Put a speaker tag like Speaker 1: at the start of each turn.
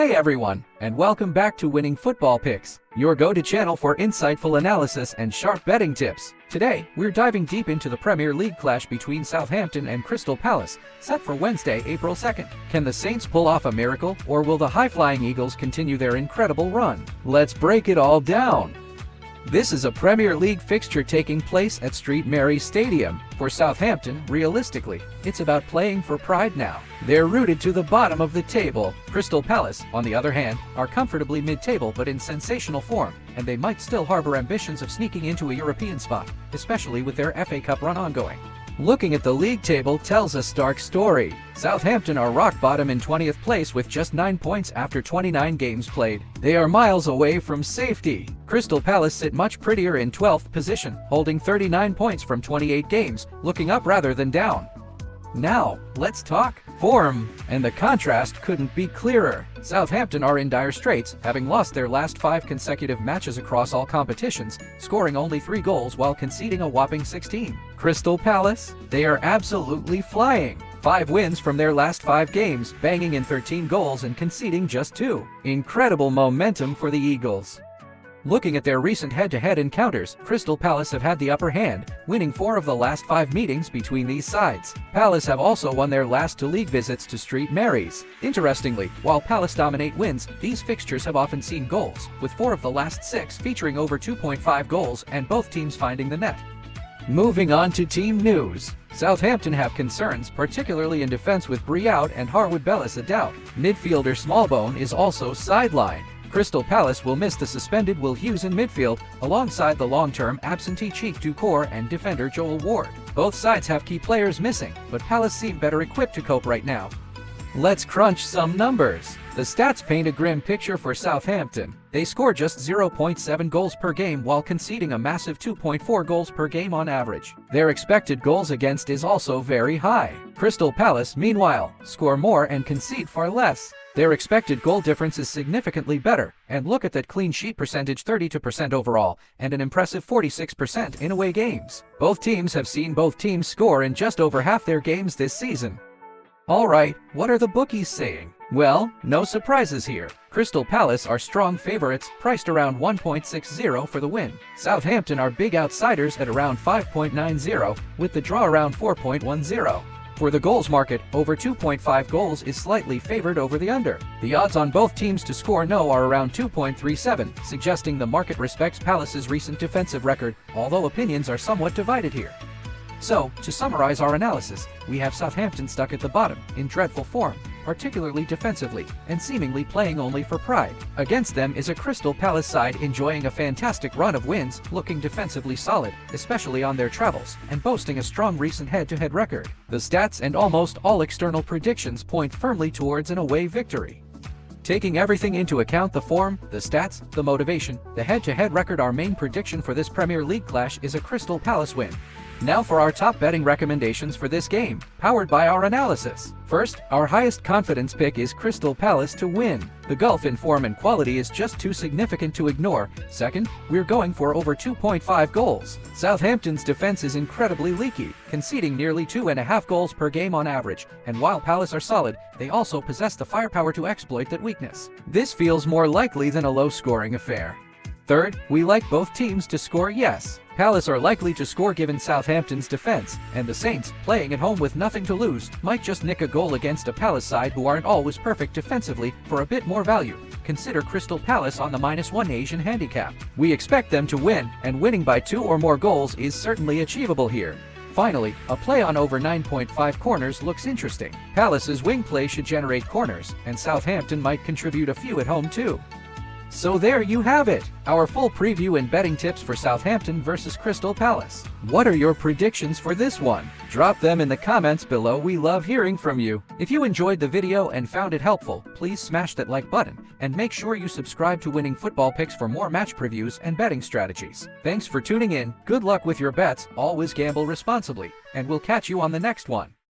Speaker 1: Hey everyone, and welcome back to Winning Football Picks, your go-to channel for insightful analysis and sharp betting tips. Today, we're diving deep into the Premier League clash between Southampton and Crystal Palace, set for Wednesday, April 2nd. Can the Saints pull off a miracle, or will the high-flying Eagles continue their incredible run? Let's break it all down. This is a Premier League fixture taking place at St Mary's Stadium. For Southampton, realistically, it's about playing for pride now. They're rooted to the bottom of the table. Crystal Palace, on the other hand, are comfortably mid-table but in sensational form, and they might still harbor ambitions of sneaking into a European spot, especially with their FA Cup run ongoing. Looking at the league table tells a stark story. Southampton are rock bottom in 20th place with just 9 points after 29 games played. They are miles away from safety. Crystal Palace sit much prettier in 12th position, holding 39 points from 28 games, looking up rather than down. Now, let's talk form, and the contrast couldn't be clearer. Southampton are in dire straits, having lost their last 5 consecutive matches across all competitions, scoring only 3 goals while conceding a whopping 16. Crystal Palace? They are absolutely flying. 5 wins from their last 5 games, banging in 13 goals and conceding just 2. Incredible momentum for the Eagles. Looking at their recent head-to-head encounters, Crystal Palace have had the upper hand, winning 4 of the last 5 meetings between these sides. Palace have also won their last 2 league visits to St Mary's. Interestingly, while Palace dominate wins, these fixtures have often seen goals, with 4 of the last 6 featuring over 2.5 goals and both teams finding the net. Moving on to team news. Southampton have concerns, particularly in defense with Bree out and Harwood Bellis a doubt. Midfielder Smallbone is also sidelined. Crystal Palace will miss the suspended Will Hughes in midfield, alongside the long-term absentee Cheek Ducour and defender Joel Ward. Both sides have key players missing, but Palace seem better equipped to cope right now. Let's crunch some numbers. The stats paint a grim picture for Southampton. They score just 0.7 goals per game while conceding a massive 2.4 goals per game on average. Their expected goals against is also very high. Crystal Palace, meanwhile, score more and concede far less. Their expected goal difference is significantly better, and look at that clean sheet percentage, 32% overall, and an impressive 46% in away games. Both teams have seen both teams score in just over half their games this season. Alright, what are the bookies saying? Well, no surprises here. Crystal Palace are strong favorites, priced around 1.60 for the win. Southampton are big outsiders at around 5.90, with the draw around 4.10. For the goals market, over 2.5 goals is slightly favored over the under. The odds on both teams to score no are around 2.37, suggesting the market respects Palace's recent defensive record, although opinions are somewhat divided here. So, to summarize our analysis, we have Southampton stuck at the bottom, in dreadful form, particularly defensively, and seemingly playing only for pride. Against them is a Crystal Palace side enjoying a fantastic run of wins, looking defensively solid, especially on their travels, and boasting a strong recent head-to-head record. The stats and almost all external predictions point firmly towards an away victory. Taking everything into account, the form, the stats, the motivation, the head-to-head record, our main prediction for this Premier League clash is a Crystal Palace win. Now for our top betting recommendations for this game, powered by our analysis. First, our highest confidence pick is Crystal Palace to win. The gulf in form and quality is just too significant to ignore. Second, we're going for over 2.5 goals. Southampton's defense is incredibly leaky, conceding nearly 2.5 goals per game on average, and while Palace are solid, they also possess the firepower to exploit that weakness. This feels more likely than a low-scoring affair. Third, we like both teams to score yes. Palace are likely to score given Southampton's defense, and the Saints, playing at home with nothing to lose, might just nick a goal against a Palace side who aren't always perfect defensively. For a bit more value, consider Crystal Palace on the -1 Asian handicap. We expect them to win, and winning by 2 or more goals is certainly achievable here. Finally, a play on over 9.5 corners looks interesting. Palace's wing play should generate corners, and Southampton might contribute a few at home too. So there you have it, our full preview and betting tips for Southampton versus Crystal Palace. What are your predictions for this one? Drop them in the comments below, we love hearing from you. If you enjoyed the video and found it helpful, please smash that like button, and make sure you subscribe to Winning Football Picks for more match previews and betting strategies. Thanks for tuning in, good luck with your bets, always gamble responsibly, and we'll catch you on the next one.